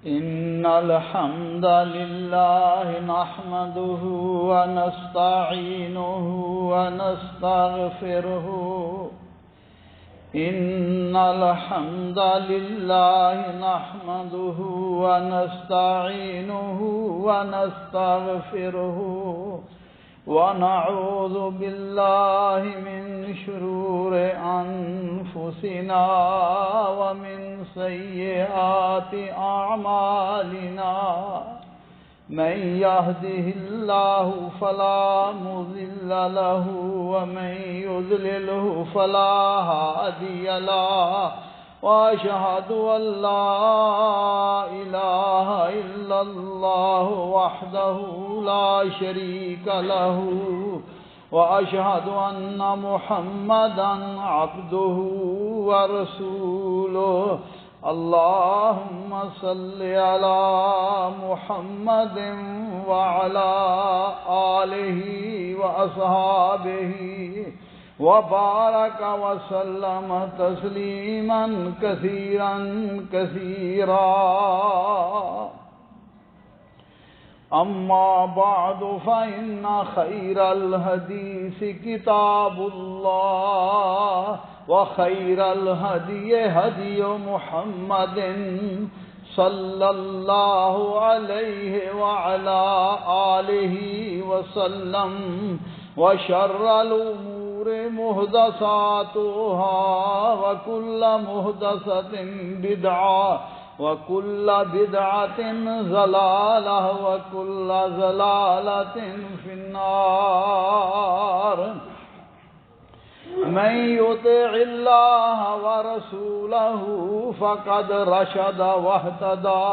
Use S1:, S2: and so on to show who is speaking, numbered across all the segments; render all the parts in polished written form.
S1: إن الحمد لله نحمده ونستعينه ونستغفره إن الحمد لله نحمده ونستعينه ونستغفره ونعوذ بالله من شرور أنفسنا ومن سيئات أعمالنا من يهده الله فلا مضل له ومن يضلله فلا هادي له وأشهد أن لا إله إلا الله وحده لا شريك له وأشهد أن محمدا عبده ورسوله اللهم صل على محمد وعلى آله وأصحابه وبارك وسلم تسليما كثيرا كثيرا أما بعد فإن خير الحديث كتاب الله وخير الهدي هدي محمد صلى الله عليه وعلى آله وسلم وشر الأمور محدثاتها وكل محدثة بدعة وكل بدعة ضلالة وكل ضلالة في النار من يطع الله ورسوله فقد رشد واهتدى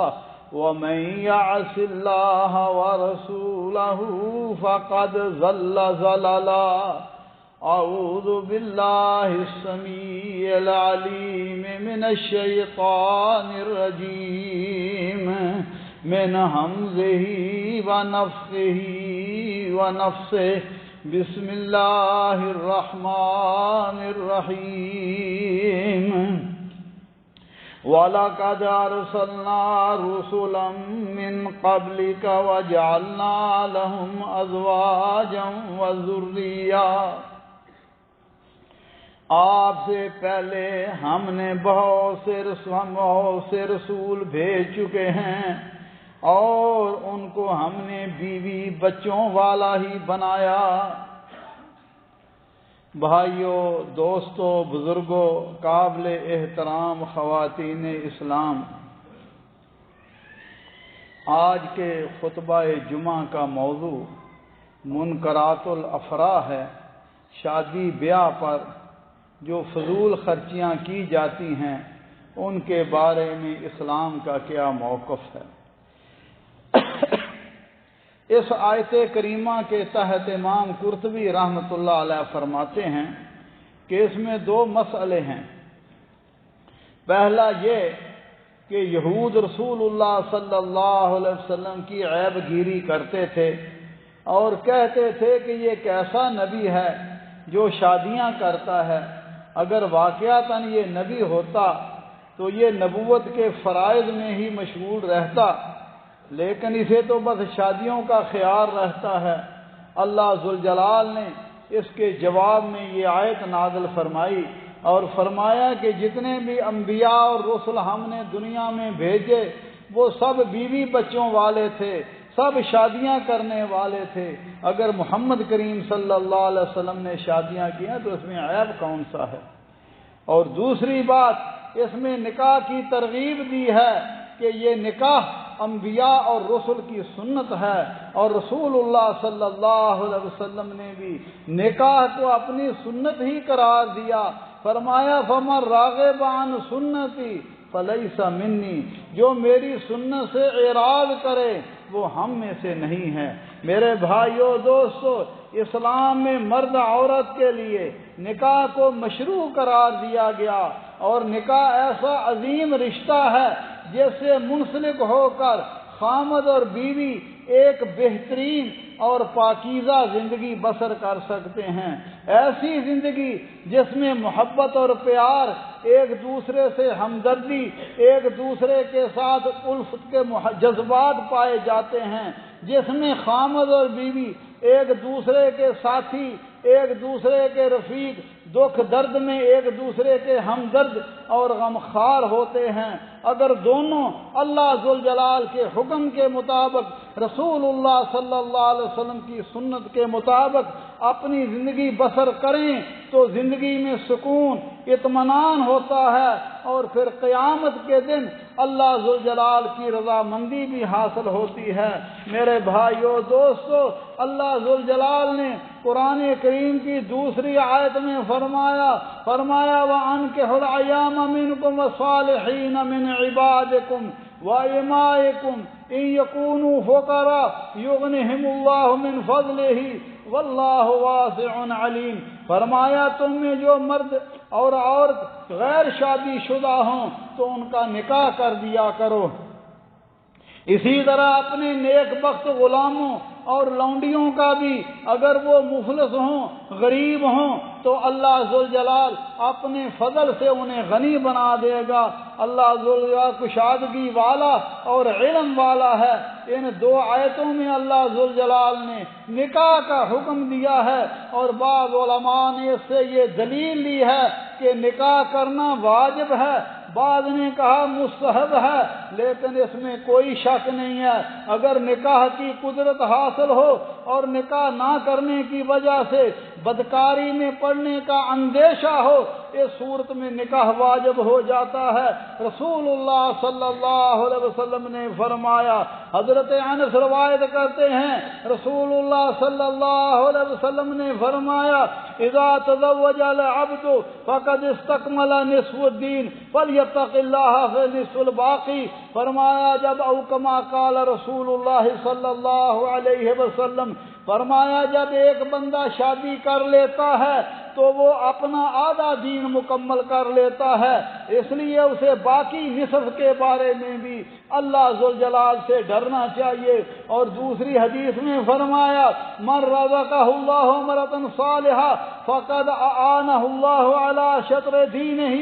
S1: ومن يعص الله ورسوله فقد ضل ضلالا أعوذ بالله السميع العليم من الشيطان الرجيم من همزه ونفخه ونفسه بسم الله الرحمن الرحيم وَلَقَدْ أَرْسَلْنَا رُسُلًا مِّن قَبْلِكَ وَجَعَلْنَا لَهُمْ أَزْوَاجًا وَذُرِّيَّةً آپ سے پہلے ہم نے بہت سے رسول بھیج چکے ہیں اور ان کو ہم نے بیوی بچوں والا ہی بنایا۔ بھائیوں، دوستوں، بزرگوں، قابل احترام خواتین اسلام، آج کے خطبہ جمعہ کا موضوع منکرات الافراح ہے۔ شادی بیاہ پر جو فضول خرچیاں کی جاتی ہیں ان کے بارے میں اسلام کا کیا موقف ہے۔ اس آیت کریمہ کے تحت امام قرطبی رحمۃ اللہ علیہ فرماتے ہیں کہ اس میں دو مسئلے ہیں۔ پہلا یہ کہ یہود رسول اللہ صلی اللہ علیہ وسلم کی عیب گیری کرتے تھے اور کہتے تھے کہ یہ کیسا نبی ہے جو شادیاں کرتا ہے۔ اگر واقعتاً یہ نبی ہوتا تو یہ نبوت کے فرائض میں ہی مشغول رہتا، لیکن اسے تو بس شادیوں کا خیال رہتا ہے۔ اللہ ذوالجلال نے اس کے جواب میں یہ آیت نازل فرمائی اور فرمایا کہ جتنے بھی انبیاء اور رسل ہم نے دنیا میں بھیجے وہ سب بیوی بچوں والے تھے، سب شادیاں کرنے والے تھے۔ اگر محمد کریم صلی اللہ علیہ وسلم نے شادیاں کی ہیں تو اس میں عیب کون سا ہے؟ اور دوسری بات، اس میں نکاح کی ترغیب دی ہے کہ یہ نکاح انبیاء اور رسل کی سنت ہے، اور رسول اللہ صلی اللہ علیہ وسلم نے بھی نکاح کو اپنی سنت ہی قرار دیا۔ فرمایا فَمَن رَاغِبَ عَن سُنَّتِي فَلَيْسَ مِنِّي، جو میری سنت سے اعراض کرے وہ ہم میں سے نہیں ہے۔ میرے بھائیوں، دوستو، اسلام میں مرد عورت کے لیے نکاح کو مشروع قرار دیا گیا، اور نکاح ایسا عظیم رشتہ ہے جس سے منسلک ہو کر خامد اور بیوی ایک بہترین اور پاکیزہ زندگی بسر کر سکتے ہیں۔ ایسی زندگی جس میں محبت اور پیار، ایک دوسرے سے ہمدردی، ایک دوسرے کے ساتھ الفت کے جذبات پائے جاتے ہیں، جس میں خامد اور بیوی ایک دوسرے کے ساتھی، ایک دوسرے کے رفیق، دکھ درد میں ایک دوسرے کے ہمدرد اور غمخوار ہوتے ہیں۔ اگر دونوں اللہ ذوالجلال کے حکم کے مطابق، رسول اللہ صلی اللہ علیہ وسلم کی سنت کے مطابق اپنی زندگی بسر کریں تو زندگی میں سکون، اطمینان ہوتا ہے، اور پھر قیامت کے دن اللہ ذوالجلال کی رضامندی بھی حاصل ہوتی ہے۔ میرے بھائیو دوستو، اللہ ذوالجلال نے قرآن کریم کی دوسری آیت میں فرمایا وَأَنكِحُوا الْأَيَامَ مِنكُمْ وَالصَّالِحِينَ مِنْ عِبَادِكُمْ وَإِمَائِكُمْ إِنْ يَكُونُوا فُقَرَاءَ يُغْنِهِمُ اللَّهُ مِنْ فَضْلِهِ وَاللَّهُ وَاسِعٌ عَلِيمٌ۔ فرمایا تم میں جو مرد اور عورت غیر شادی شدہ ہوں تو ان کا نکاح کر دیا کرو۔ اسی طرح اپنے نیک بخت غلاموں اور لونڈیوں کا بھی، اگر وہ مفلس ہوں، غریب ہوں، تو اللہ ذوالجلال اپنے فضل سے انہیں غنی بنا دے گا۔ اللہ ذوالجلال کشادگی والا اور علم والا ہے۔ ان دو آیتوں میں اللہ ذوالجلال نے نکاح کا حکم دیا ہے، اور بعض علماء نے اس سے یہ دلیل لی ہے کہ نکاح کرنا واجب ہے، بعض نے کہا مستحب ہے، لیکن اس میں کوئی شک نہیں ہے۔ اگر نکاح کی قدرت حاصل ہو اور نکاح نہ کرنے کی وجہ سے بدکاری میں پڑنے کا اندیشہ ہو، اس صورت میں نکاح واجب ہو جاتا ہے۔ رسول اللہ صلی اللہ علیہ وسلم نے فرمایا، حضرت انس روایت کرتے ہیں، رسول اللہ صلی اللہ علیہ وسلم نے فرمایا، اذا تزوج العبد فقد استکمل نصف الدین فلیتق اللہ فی نصف الباقی۔ فرمایا جب او کما قال رسول اللہ صلی اللہ علیہ وسلم، فرمایا جب ایک بندہ شادی کر لیتا ہے تو وہ اپنا آدھا دین مکمل کر لیتا ہے، اس لیے اسے باقی نصف کے بارے میں بھی اللہ ذوالجلال سے ڈرنا چاہیے۔ اور دوسری حدیث میں فرمایا، من رزقہ اللہ امرأۃ صالحہ فقد اعانہ اللہ علی شطر دینہ۔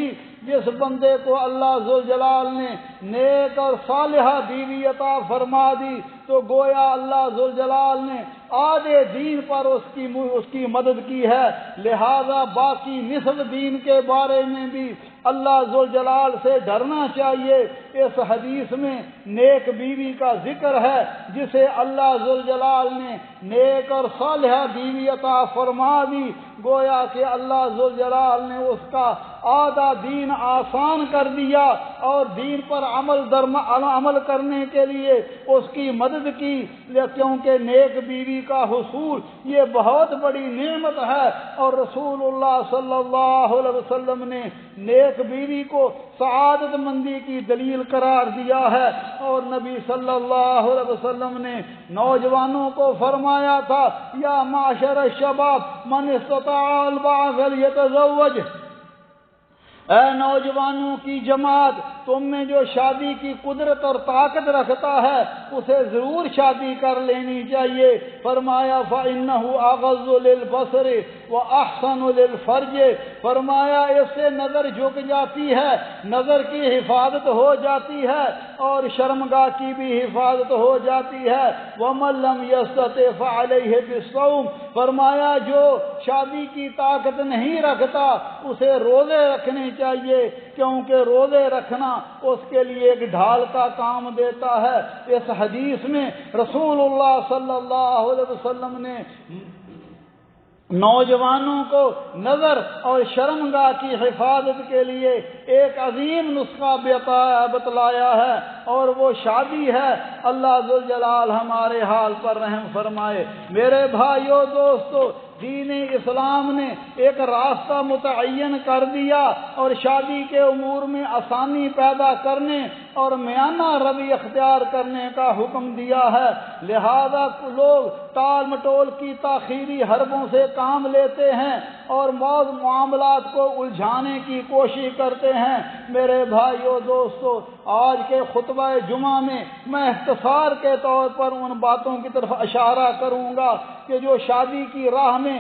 S1: جس بندے کو اللہ ذوالجلال نے نیک اور صالحہ بیوی عطا فرما دی تو گویا اللہ ذوالجلال نے آدھے دین پر اس کی مدد کی ہے، لہذا باقی نصف دین کے بارے میں بھی اللہ ذوالجلال سے ڈرنا چاہیے۔ اس حدیث میں نیک بیوی کا ذکر ہے، جسے اللہ ذوالجلال نے نیک اور صالحہ بیوی عطا فرما دی، گویا کہ اللہ ذوالجلال نے اس کا آدھا دین آسان کر دیا اور دین پر عمل کرنے کے لیے اس کی مدد کی، کیونکہ نیک بیوی کا حصول یہ بہت بڑی نعمت ہے، اور رسول اللہ صلی اللہ علیہ وسلم نے نیک بیوی کو سعادت مندی کی دلیل قرار دیا ہے۔ اور نبی صلی اللہ علیہ وسلم نے نوجوانوں کو فرمایا تھا، یا معاشر الشباب من استطاع الباء فلیتزوج، اے نوجوانوں کی جماعت، تم میں جو شادی کی قدرت اور طاقت رکھتا ہے اسے ضرور شادی کر لینی چاہیے۔ فرمایا فَإِنَّهُ أَغَضُّ لِلْبَصَرِ وَأَحْسَنُ لِلْفَرْجِ، فرمایا اس سے نظر جھک جاتی ہے، نظر کی حفاظت ہو جاتی ہے اور شرمگاہ کی بھی حفاظت ہو جاتی ہے۔ وَمَن لَّمْ يَسْتَطِعْ فَعَلَيْهِ بِالصَّوْمِ، فرمایا جو شادی کی طاقت نہیں رکھتا اسے روزے رکھنے چاہیے، کیونکہ روزے رکھنا اس کے لیے ایک ڈھال کا کام دیتا ہے۔ اس حدیث میں رسول اللہ صلی اللہ علیہ وسلم نے نوجوانوں کو نظر اور شرمگاہ کی حفاظت کے لیے ایک عظیم نسخہ بتلایا ہے، اور وہ شادی ہے۔ اللہ ذوالجلال ہمارے حال پر رحم فرمائے۔ میرے بھائیو دوستو، دین اسلام نے ایک راستہ متعین کر دیا اور شادی کے امور میں آسانی پیدا کرنے اور میانہ روی اختیار کرنے کا حکم دیا ہے، لہذا لوگ ٹال مٹول کی تاخیری حربوں سے کام لیتے ہیں اور معاملات کو الجھانے کی کوشش کرتے ہیں۔ میرے بھائیو دوستو، آج کے خطبہ جمعہ میں اختصار کے طور پر ان باتوں کی طرف اشارہ کروں گا کہ جو شادی کی راہ میں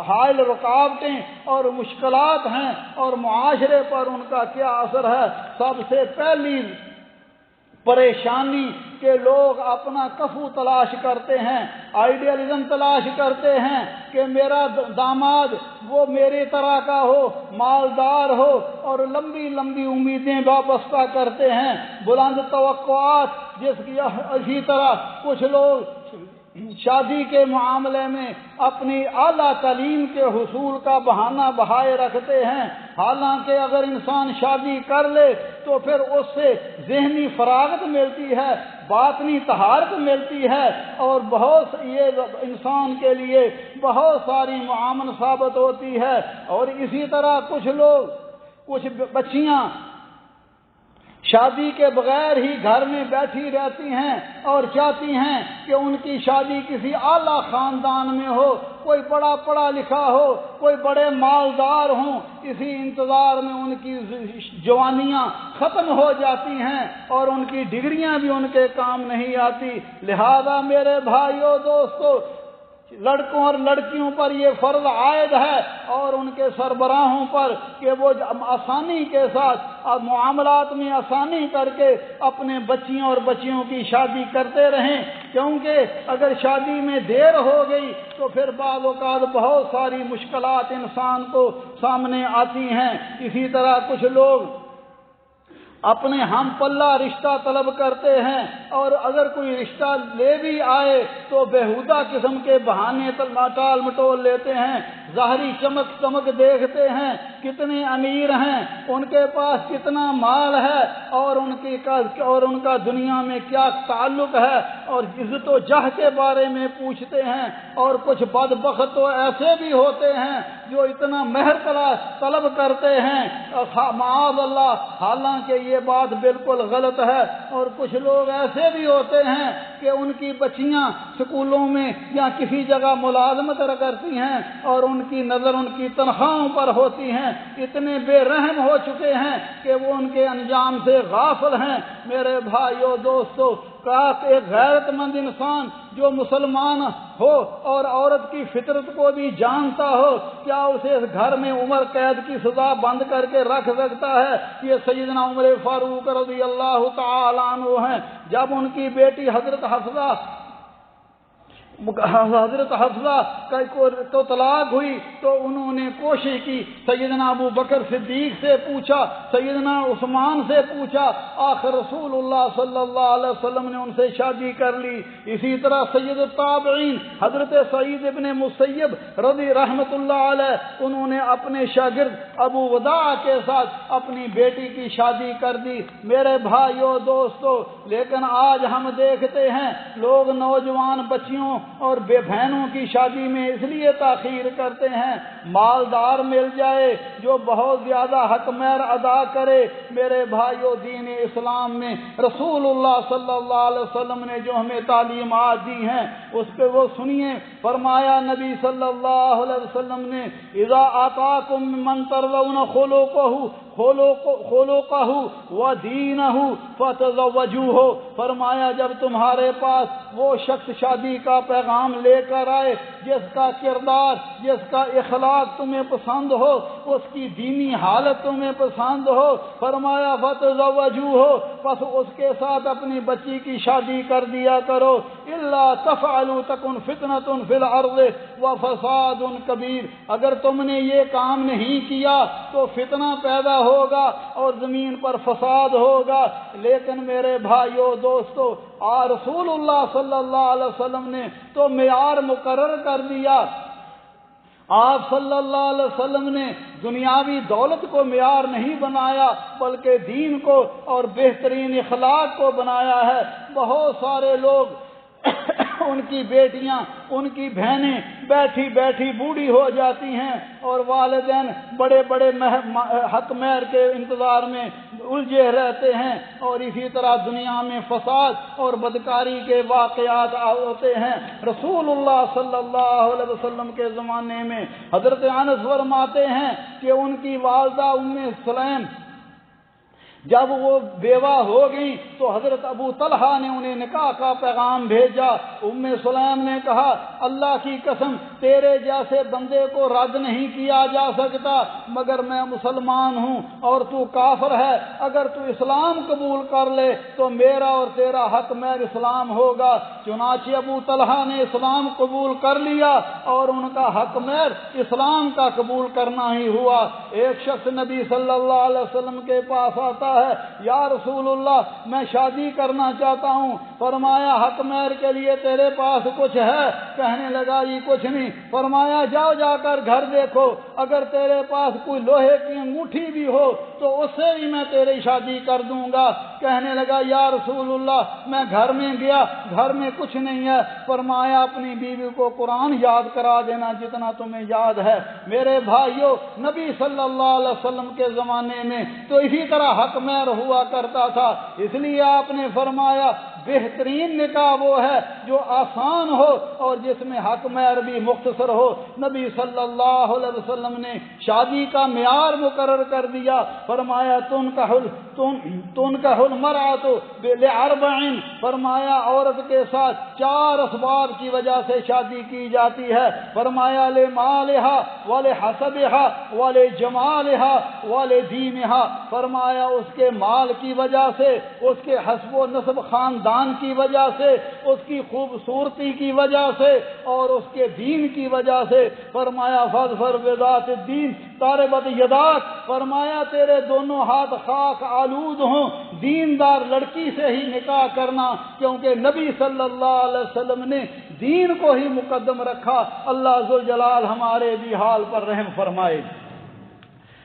S1: حائل رکاوٹیں اور مشکلات ہیں اور معاشرے پر ان کا کیا اثر ہے۔ سب سے پہلی پریشانی کہ لوگ اپنا کفو تلاش کرتے ہیں، آئیڈیالزم تلاش کرتے ہیں کہ میرا داماد وہ میری طرح کا ہو، مالدار ہو، اور لمبی لمبی امیدیں وابستہ کرتے ہیں، بلند توقعات۔ اسی طرح کچھ لوگ شادی کے معاملے میں اپنی اعلیٰ تعلیم کے حصول کا بہانہ بہائے رکھتے ہیں، حالانکہ اگر انسان شادی کر لے تو پھر اس سے ذہنی فراغت ملتی ہے، باطنی طہارت ملتی ہے، اور یہ انسان کے لیے بہت ساری معاون ثابت ہوتی ہے۔ اور اسی طرح کچھ بچیاں شادی کے بغیر ہی گھر میں بیٹھی رہتی ہیں اور چاہتی ہیں کہ ان کی شادی کسی اعلیٰ خاندان میں ہو، کوئی بڑا پڑھا لکھا ہو، کوئی بڑے مالدار ہوں۔ اسی انتظار میں ان کی جوانیاں ختم ہو جاتی ہیں اور ان کی ڈگریاں بھی ان کے کام نہیں آتی۔ لہذا میرے بھائیو دوستو، لڑکوں اور لڑکیوں پر یہ فرض عائد ہے اور ان کے سربراہوں پر کہ وہ آسانی کے ساتھ معاملات میں آسانی کر کے اپنے بچیوں اور بچیوں کی شادی کرتے رہیں، کیونکہ اگر شادی میں دیر ہو گئی تو پھر بعض اوقات بہت ساری مشکلات انسان کو سامنے آتی ہیں۔ اسی طرح کچھ لوگ اپنے ہم پلہ رشتہ طلب کرتے ہیں، اور اگر کوئی رشتہ لے بھی آئے تو بےہودہ قسم کے بہانے ٹال مٹول لیتے ہیں، ظاہری چمک دیکھتے ہیں، کتنے امیر ہیں، ان کے پاس کتنا مال ہے، اور ان کا دنیا میں کیا تعلق ہے، اور عزت و جاہ کے بارے میں پوچھتے ہیں۔ اور کچھ بدبخت تو ایسے بھی ہوتے ہیں جو اتنا مہر طلب کرتے ہیں، معاذ اللہ، حالانکہ یہ بات بالکل غلط ہے۔ اور کچھ لوگ ایسے بھی ہوتے ہیں کہ ان کی بچیاں سکولوں میں یا کسی جگہ ملازمت کرتی ہیں اور ان کی نظر ان کی تنخواہوں پر ہوتی ہیں، اتنے بے رحم ہو چکے ہیں کہ وہ ان کے انجام سے غافل ہیں۔ میرے بھائیو دوستو، کاش ایک غیرت مند انسان جو مسلمان ہو اور عورت کی فطرت کو بھی جانتا ہو، کیا اسے اس گھر میں عمر قید کی سزا بند کر کے رکھ سکتا ہے؟ یہ سیدنا عمر فاروق رضی اللہ تعالی عنہ ہیں۔ جب ان کی بیٹی حضرت حفصہ کو طلاق ہوئی تو انہوں نے کوشش کی، سیدنا ابو بکر صدیق سے پوچھا، سیدنا عثمان سے پوچھا، آخر رسول اللہ صلی اللہ علیہ وسلم نے ان سے شادی کر لی۔ اسی طرح سید التابعین حضرت سعید ابن مسیب رضی رحمت اللہ علیہ، انہوں نے اپنے شاگرد ابو وداع کے ساتھ اپنی بیٹی کی شادی کر دی۔ میرے بھائیو دوستو، لیکن آج ہم دیکھتے ہیں لوگ نوجوان بچیوں اور بے بہنوں کی شادی میں اس لیے تاخیر کرتے ہیں، مالدار مل جائے جو بہت زیادہ حق مہر ادا کرے۔ میرے بھائیو، دین اسلام میں رسول اللہ صلی اللہ علیہ وسلم نے جو ہمیں تعلیمات دی ہیں اس پہ وہ سنیے۔ فرمایا نبی صلی اللہ علیہ وسلم نے، اذا آتاکم من ترضون خلقہ ودینہ فتزوجوہ، فرمایا جب تمہارے پاس وہ شخص شادی کا پیغام لے کر آئے جس کا کردار، جس کا اخلاق تمہیں پسند ہو، اس کی دینی حالت تمہیں پسند ہو، فرمایا فتزوجوہ، پس اس کے ساتھ اپنی بچی کی شادی کر دیا کرو۔ الا تفعلوا تکن فتنۃ فی الارض وفساد کبیر، اگر تم نے یہ کام نہیں کیا تو فتنہ پیدا ہوگا اور زمین پر فساد ہوگا۔ لیکن میرے بھائیو دوستو، رسول اللہ صلی اللہ علیہ وسلم نے تو معیار مقرر کر دیا۔ آپ صلی اللہ علیہ وسلم نے دنیاوی دولت کو معیار نہیں بنایا بلکہ دین کو اور بہترین اخلاق کو بنایا ہے۔ بہت سارے لوگ ان کی بیٹیاں ان کی بہنیں بیٹھی بیٹھی بوڑھی ہو جاتی ہیں اور والدین بڑے بڑے حق مہر کے انتظار میں الجھے رہتے ہیں، اور اسی طرح دنیا میں فساد اور بدکاری کے واقعات ہوتے ہیں۔ رسول اللہ صلی اللہ علیہ وسلم کے زمانے میں حضرت انس فرماتے ہیں کہ ان کی والدہ ام سلیم جب وہ بیوہ ہو گئی تو حضرت ابو طلحہ نے انہیں نکاح کا پیغام بھیجا۔ ام سلیم نے کہا اللہ کی قسم تیرے جیسے بندے کو رد نہیں کیا جا سکتا مگر میں مسلمان ہوں اور تو کافر ہے، اگر تو اسلام قبول کر لے تو میرا اور تیرا حق مہر اسلام ہوگا۔ چنانچہ ابو طلحہ نے اسلام قبول کر لیا اور ان کا حق مہر اسلام کا قبول کرنا ہی ہوا۔ ایک شخص نبی صلی اللہ علیہ وسلم کے پاس آتا ہے، یا رسول اللہ میں شادی کرنا چاہتا ہوں، فرمایا حق مہر کے لیے تیرے پاس کچھ ہے؟ کہنے لگا یہ کچھ نہیں۔ فرمایا جاؤ جا کر گھر دیکھو، اگر تیرے پاس کوئی لوہے کی انگوٹھی بھی ہو تو اس سے بھی میں تیری شادی کر دوں گا۔ کہنے لگا یا رسول اللہ میں گھر میں گیا، گھر میں کچھ نہیں ہے۔ فرمایا اپنی بیوی کو قرآن یاد کرا دینا جتنا تمہیں یاد ہے۔ میرے بھائیو نبی صلی اللہ علیہ وسلم کے زمانے میں تو اسی طرح حق مہر ہوا کرتا تھا، اس لیے آپ نے فرمایا بہترین نکاح وہ ہے جو آسان ہو اور جس میں حق مہر بھی مختصر ہو۔ نبی صلی اللہ علیہ وسلم نے شادی کا معیار مقرر کر دیا، فرمایا تنکح المرأۃ لاربع، فرمایا عورت کے ساتھ 4 اسباب کی وجہ سے شادی کی جاتی ہے، فرمایا لمالہا ولحسبہا ولجمالہا ولدینہا، فرمایا اس کے مال کی وجہ سے، اس کے حسب و نسب خاندان کی وجہ سے، اس کی خوبصورتی کی وجہ سے اور اس کے دین کی وجہ سے۔ فرمایا فاظفر بذات الدین تربت یداک، فرمایا تیرے دونوں ہاتھ خاک آلود ہوں، دیندار لڑکی سے ہی نکاح کرنا، کیونکہ نبی صلی اللہ علیہ وسلم نے دین کو ہی مقدم رکھا۔ اللہ ذوالجلال ہمارے بھی حال پر رحم فرمائے۔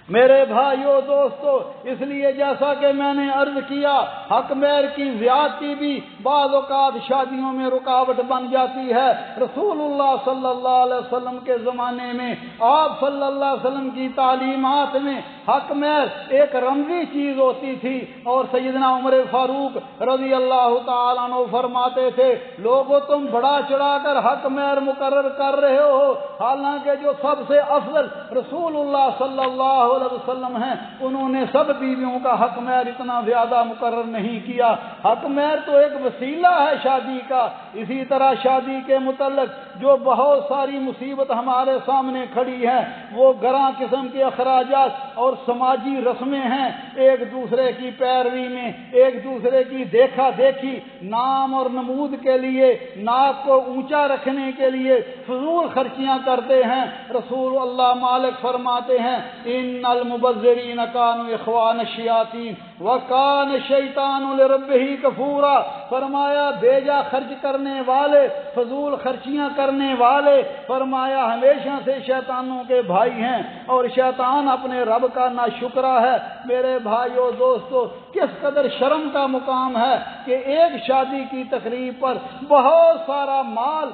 S1: میرے بھائیو دوستو، اس لیے جیسا کہ میں نے عرض کیا حق مہر کی زیادتی بھی بعض اوقات شادیوں میں رکاوٹ بن جاتی ہے۔ رسول اللہ صلی اللہ علیہ وسلم کے زمانے میں آپ صلی اللہ علیہ وسلم کی تعلیمات میں حق مہر ایک رمزی چیز ہوتی تھی، اور سیدنا عمر فاروق رضی اللہ تعالیٰ عنہ فرماتے تھے لوگوں تم بڑا چڑھا کر حق مہر مقرر کر رہے ہو، حالانکہ جو سب سے افضل رسول اللہ صلی اللہ علیہ وسلم ہیں انہوں نے سب بیویوں کا حق مہر اتنا زیادہ مقرر نہیں کیا۔ حق مہر تو ایک وسیلہ ہے شادی کا۔ اسی طرح شادی کے متعلق جو بہت ساری مصیبت ہمارے سامنے کھڑی ہیں وہ گراں قسم کے اخراجات اور سماجی رسمیں ہیں، ایک دوسرے کی پیروی میں، ایک دوسرے کی دیکھا دیکھی، نام اور نمود کے لیے، ناک کو اونچا رکھنے کے لیے فضول خرچیاں کرتے ہیں۔ رسول اللہ مالک فرماتے ہیں ان المبذرین کانوا اخوان الشیاطین وکان الشیطان لربہ کفورا، فرمایا بیجا خرچ کرنے والے، فضول خرچیاں کرنے والے، فرمایا ہمیشہ سے شیطانوں کے بھائی ہیں اور شیطان اپنے رب کا ناشکرا ہے۔ میرے بھائیو دوستو، کس قدر شرم کا مقام ہے کہ ایک شادی کی تقریب پر بہت سارا مال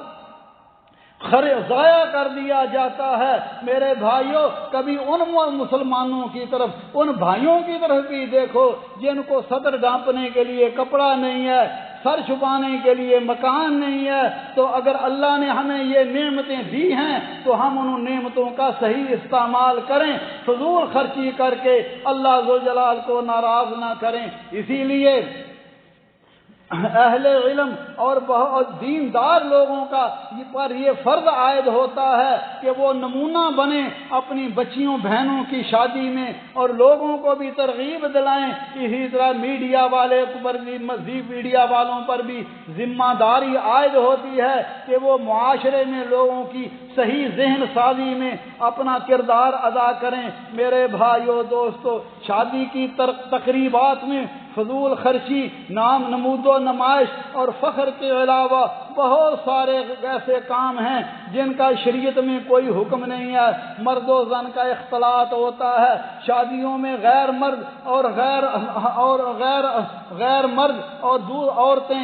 S1: ضائع کر دیا جاتا ہے۔ میرے بھائیوں کبھی ان مسلمانوں کی طرف، ان بھائیوں کی طرف بھی دیکھو جن کو صدر ڈھانپنے کے لیے کپڑا نہیں ہے، سر چھپانے کے لیے مکان نہیں ہے، تو اگر اللہ نے ہمیں یہ نعمتیں دی ہیں تو ہم ان نعمتوں کا صحیح استعمال کریں، فضول خرچی کر کے اللہ ذوالجلال کو ناراض نہ کریں۔ اسی لیے اہل علم اور بہت دیندار لوگوں کا پر یہ فرض عائد ہوتا ہے کہ وہ نمونہ بنیں اپنی بچیوں بہنوں کی شادی میں اور لوگوں کو بھی ترغیب دلائیں۔ اسی طرح میڈیا والے پر بھی، مذہبی میڈیا والوں پر بھی ذمہ داری عائد ہوتی ہے کہ وہ معاشرے میں لوگوں کی صحیح ذہن سازی میں اپنا کردار ادا کریں۔ میرے بھائیو دوستو، شادی کی تقریبات میں فضول خرچی، نام نمود و نمائش اور فخر کے علاوہ بہت سارے ایسے کام ہیں جن کا شریعت میں کوئی حکم نہیں ہے۔ مرد و زن کا اختلاط ہوتا ہے، شادیوں میں غیر مرد اور غیر مرد اور عورتیں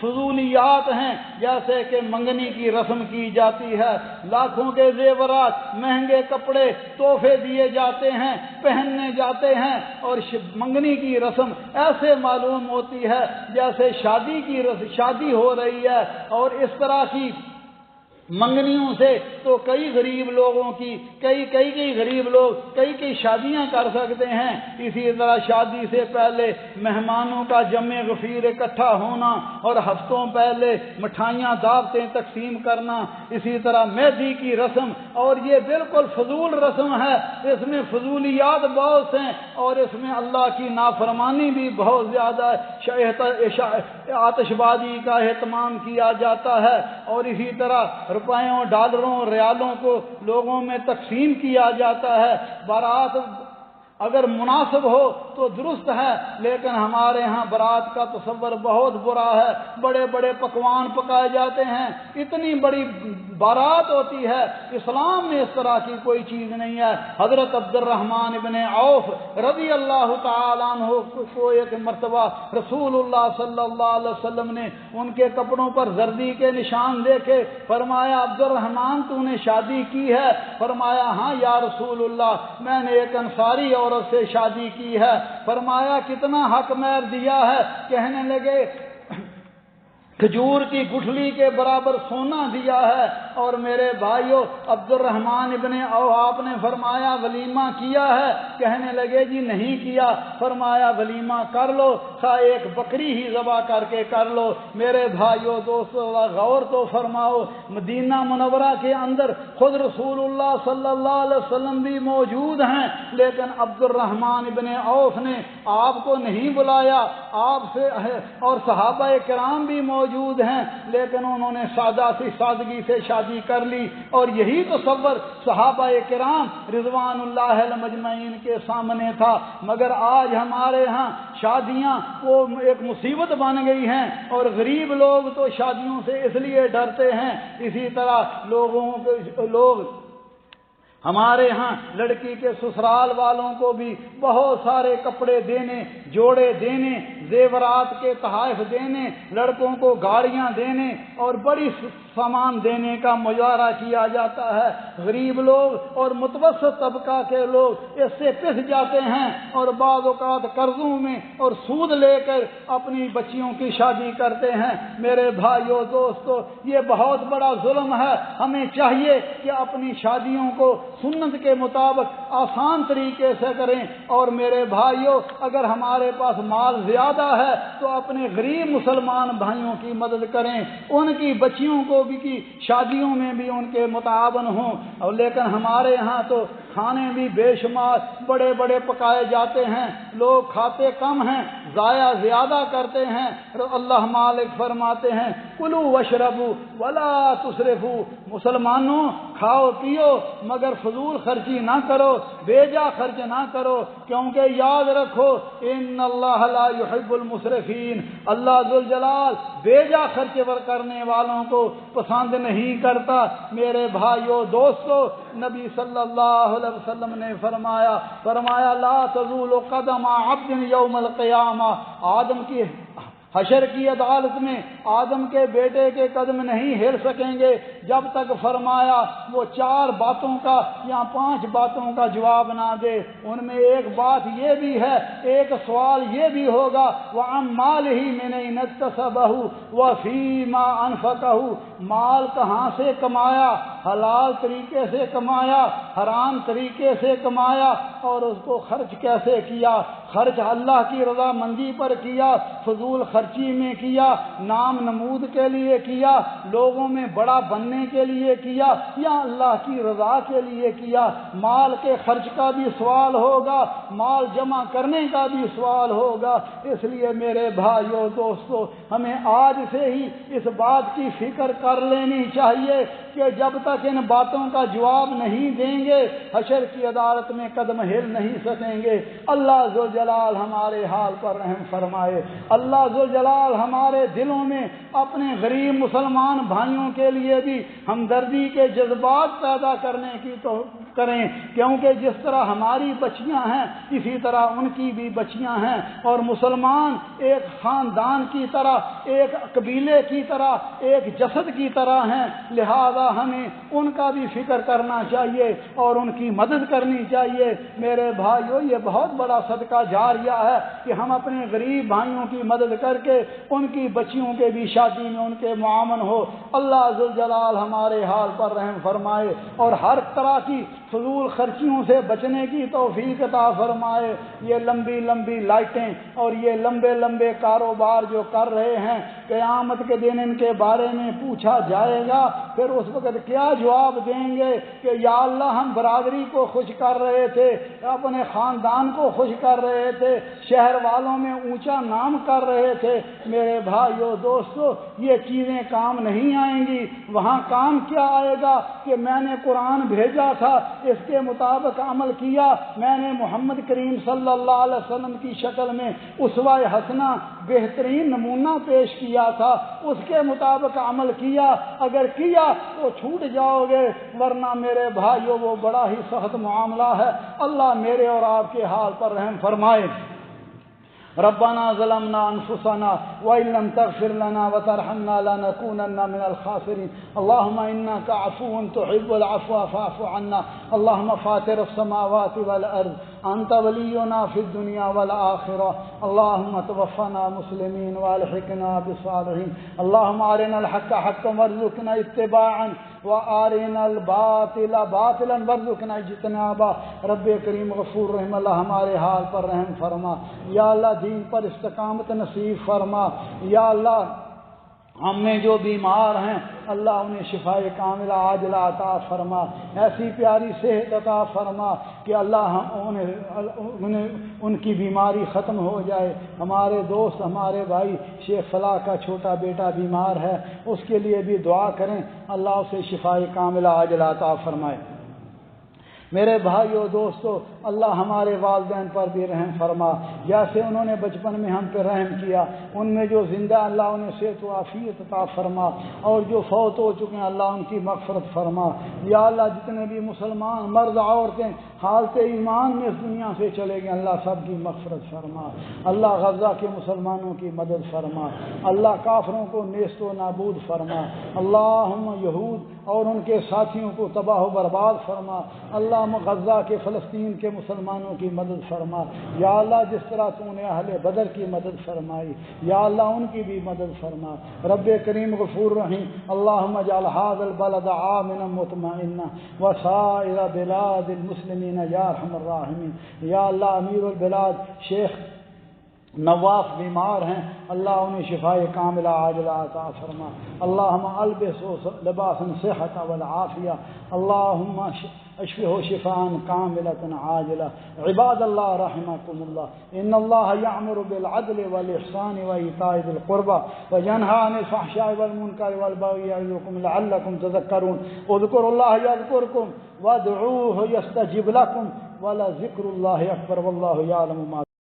S1: فضولیات ہیں، جیسے کہ منگنی کی رسم کی جاتی ہے، لاکھوں کے زیورات، مہنگے کپڑے، تحفے دیے جاتے ہیں، پہننے جاتے ہیں، اور منگنی کی رسم ایسے معلوم ہوتی ہے جیسے شادی ہو رہی ہے، اور اس طرح کی منگنیوں سے تو کئی غریب لوگوں کی کئی غریب لوگ کئی شادیاں کر سکتے ہیں۔ اسی طرح شادی سے پہلے مہمانوں کا جمع غفیر اکٹھا ہونا اور ہفتوں پہلے مٹھائیاں دعوتیں تقسیم کرنا، اسی طرح مہندی کی رسم، اور یہ بالکل فضول رسم ہے، اس میں فضولیات بہت ہیں اور اس میں اللہ کی نافرمانی بھی بہت زیادہ ہے، آتش بازی کا اہتمام کیا جاتا ہے، اور اسی طرح روپیوں، ڈالروں، ریالوں کو لوگوں میں تقسیم کیا جاتا ہے۔ بارات اگر مناسب ہو تو درست ہے، لیکن ہمارے ہاں برات کا تصور بہت برا ہے، بڑے بڑے پکوان پکائے جاتے ہیں، اتنی بڑی بارات ہوتی ہے، اسلام میں اس طرح کی کوئی چیز نہیں ہے۔ حضرت عبد الرحمن ابن عوف رضی اللہ تعالیٰ عنہ کو ایک مرتبہ رسول اللہ صلی اللہ علیہ وسلم نے ان کے کپڑوں پر زردی کے نشان دیکھے، فرمایا عبد الرحمن تو نے شادی کی ہے؟ فرمایا ہاں یا رسول اللہ، میں نے ایک انصاری عورت سے شادی کی ہے۔ فرمایا کتنا حق مہر دیا ہے؟ کہنے لگے کھجور کی گٹھلی کے برابر سونا دیا ہے۔ اور میرے بھائیو عبد الرحمن ابن آپ نے فرمایا ولیمہ کیا ہے؟ کہنے لگے جی نہیں کیا۔ فرمایا ولیمہ کر لو، خواہ ایک بکری ہی ذبح کر کے کر لو۔ میرے بھائیو دوستو غور تو فرماؤ، مدینہ منورہ کے اندر خود رسول اللہ صلی اللہ علیہ وسلم بھی موجود ہیں، لیکن عبد الرحمن ابن عوف نے آپ کو نہیں بلایا، آپ سے اور صحابہ کرام بھی موجود ہیں، لیکن انہوں نے سادگی سے شادی کر لی، اور یہی تصور صحابہ کرام رضوان اللہ مجمعین کے سامنے تھا۔ مگر آج ہمارے ہاں شادیاں وہ ایک مصیبت بن گئی ہیں، اور غریب لوگ تو شادیوں سے اس لیے ڈرتے ہیں۔ اسی طرح لوگ ہمارے ہاں لڑکی کے سسرال والوں کو بھی بہت سارے کپڑے دینے، جوڑے دینے، زیورات کے تحائف دینے، لڑکوں کو گاڑیاں دینے اور بڑی سامان دینے کا مظاہرہ کیا جاتا ہے۔ غریب لوگ اور متوسط طبقہ کے لوگ اس سے پس جاتے ہیں، اور بعض اوقات قرضوں میں اور سود لے کر اپنی بچیوں کی شادی کرتے ہیں۔ میرے بھائیو دوستو، یہ بہت بڑا ظلم ہے۔ ہمیں چاہیے کہ اپنی شادیوں کو سنت کے مطابق آسان طریقے سے کریں، اور میرے بھائیوں اگر ہمارے پاس مال زیادہ ہے تو اپنے غریب مسلمان بھائیوں کی مدد کریں، ان کی بچیوں کو بھی کی شادیوں میں بھی ان کے متعاون ہوں۔ اور لیکن ہمارے ہاں تو کھانے بھی بے شمار بڑے بڑے پکائے جاتے ہیں، لوگ کھاتے کم ہیں، ضائع زیادہ کرتے ہیں۔ اللہ مالک فرماتے ہیں کلوا واشربوا ولا تسرفوا، مسلمانوں کھاؤ پیو مگر فضول خرچی نہ کرو، بیجا خرچ نہ کرو، کیونکہ یاد رکھو ان اللہ لا يحب المسرفین، اللہ ذوالجلال بیجا خرچ کرنے والوں کو پسند نہیں کرتا۔ میرے بھائیو دوستو، نبی صلی اللہ علیہ وسلم نے فرمایا لا تزول قدم عبد یوم القیامہ، آدم کی حشر کی عدالت میں آدم کے بیٹے کے قدم نہیں ہل سکیں گے جب تک فرمایا وہ 4 باتوں کا یا 5 باتوں کا جواب نہ دے۔ ان میں ایک بات یہ بھی ہے، ایک سوال یہ بھی ہوگا وَعَنْ مَالِهِ مِنْ أَيْنَ اكْتَسَبَهُ وَفِيمَا أَنْفَقَهُ، مال کہاں سے کمایا، حلال طریقے سے کمایا، حرام طریقے سے کمایا، اور اس کو خرچ کیسے کیا۔ خرچ اللہ کی رضا مندی پر کیا، فضول خرچی میں کیا، نام نمود کے لیے کیا، لوگوں میں بڑا بننے کے لیے کیا، یا اللہ کی رضا کے لیے کیا۔ مال کے خرچ کا بھی سوال ہوگا، مال جمع کرنے کا بھی سوال ہوگا۔ اس لیے میرے بھائیو دوستو، ہمیں آج سے ہی اس بات کی فکر کر لینی چاہیے کہ جب تک ان باتوں کا جواب نہیں دیں گے حشر کی عدالت میں قدم ہل نہیں سکیں گے۔ اللہ ذوالجلال ہمارے حال پر رحم فرمائے، اللہ ذوالجلال ہمارے دلوں میں اپنے غریب مسلمان بھائیوں کے لیے بھی ہمدردی کے جذبات پیدا کرنے کی کریں، کیونکہ جس طرح ہماری بچیاں ہیں اسی طرح ان کی بھی بچیاں ہیں، اور مسلمان ایک خاندان کی طرح، ایک قبیلے کی طرح، ایک جسد کی طرح ہیں، لہذا ہمیں ان کا بھی فکر کرنا چاہیے اور ان کی مدد کرنی چاہیے۔ میرے بھائیو، یہ بہت بڑا صدقہ جاریہ ہے کہ ہم اپنے غریب بھائیوں کی مدد کر کے ان کی بچیوں کے بھی شادی میں ان کے معاون ہو۔ اللہ ذوالجلال ہمارے حال پر رحم فرمائے اور ہر طرح کی فضول خرچیوں سے بچنے کی توفیق عطا فرمائے۔ یہ لمبی لمبی لائٹیں اور یہ لمبے لمبے کاروبار جو کر رہے ہیں، قیامت کے دن ان کے بارے میں پوچھا جائے گا، پھر اس وقت کیا جواب دیں گے کہ یا اللہ ہم برادری کو خوش کر رہے تھے، اپنے خاندان کو خوش کر رہے تھے، شہر والوں میں اونچا نام کر رہے تھے۔ میرے بھائیو دوستو، یہ چیزیں کام نہیں آئیں گی۔ وہاں کام کیا آئے گا کہ میں نے قرآن بھیجا تھا، اس کے مطابق عمل کیا، میں نے محمد کریم صلی اللہ علیہ وسلم کی شکل میں اسوہ حسنہ بہترین نمونہ پیش کیا تھا، اس کے مطابق عمل کیا، اگر کیا تو چھوٹ جاؤ گے، ورنہ میرے بھائیو وہ بڑا ہی سخت معاملہ ہے۔ اللہ میرے اور آپ کے حال پر رحم فرمائے۔ ربنا ظلمنا انفسنا وان لم تغفر لنا وترحمنا لنكونن من الخاسرين اللهم انك عفو تحب العفو فاعف عنا اللهم فاطر السماوات والارض انت ولينا في الدنيا والاخره اللهم توفنا مسلمين والحقنا بالصالحين اللهم ارنا الحق حقا وارزقنا اتباعا وارنا الباطل باطلا وارزقنا اجتنابا۔ رب کریم غفور رحم اللہ ہمارے حال پر رحم فرما، یا اللہ دین پر استقامت نصیب فرما، یا اللہ ہم میں جو بیمار ہیں اللہ انہیں شفاء کاملہ عاجلہ عطا فرما، ایسی پیاری صحت عطا فرما کہ اللہ انہیں ان کی بیماری ختم ہو جائے۔ ہمارے دوست، ہمارے بھائی شیخ فلاح کا چھوٹا بیٹا بیمار ہے، اس کے لیے بھی دعا کریں، اللہ اسے شفاء کاملہ عاجلہ عطا فرمائے۔ میرے بھائیو دوستو، اللہ ہمارے والدین پر بھی رحم فرما، جیسے انہوں نے بچپن میں ہم پہ رحم کیا، ان میں جو زندہ اللہ انہیں صحت و عافیت عطا فرما، اور جو فوت ہو چکے ہیں اللہ ان کی مغفرت فرما۔ یا اللہ جتنے بھی مسلمان مرد عورتیں حالت ایمان میں اس دنیا سے چلے گئے اللہ سب کی مغفرت فرما۔ اللہ غزہ کے مسلمانوں کی مدد فرما، اللہ کافروں کو نیست و نابود فرما، اللہم یہود اور ان کے ساتھیوں کو تباہ و برباد فرما، اللہ غزہ کے فلسطین کے مسلمانوں کی مدد فرما۔ یا اللہ جس طرح تو نے اہل بدر کی مدد فرمائی، یا اللہ ان کی بھی مدد فرما۔ رب کریم غفور رحیم، اللہم اجعل هذا البلد آمنا مطمئنا وسائر بلاد المسلمین یا ارحم الراحمین۔ یا اللہ امیر البلاد شیخ نواف بیمار ہیں، اللہ انہیں شفاء کاملہ عاجلہ عطا فرما۔ اللہم البس لباس صحت والعافیہ، اللہم اشفه شفاء كاملة عاجلة۔ عباد الله رحمكم الله، إن الله يأمر بالعدل والإحسان وإيتاء ذي القربى وينهى عن الفحشاء والمنكر والبغي يعظكم لعلكم تذكرون۔ اذكروا الله يذكركم وادعوه يستجب لكم ولذكر الله أكبر والله يعلم ما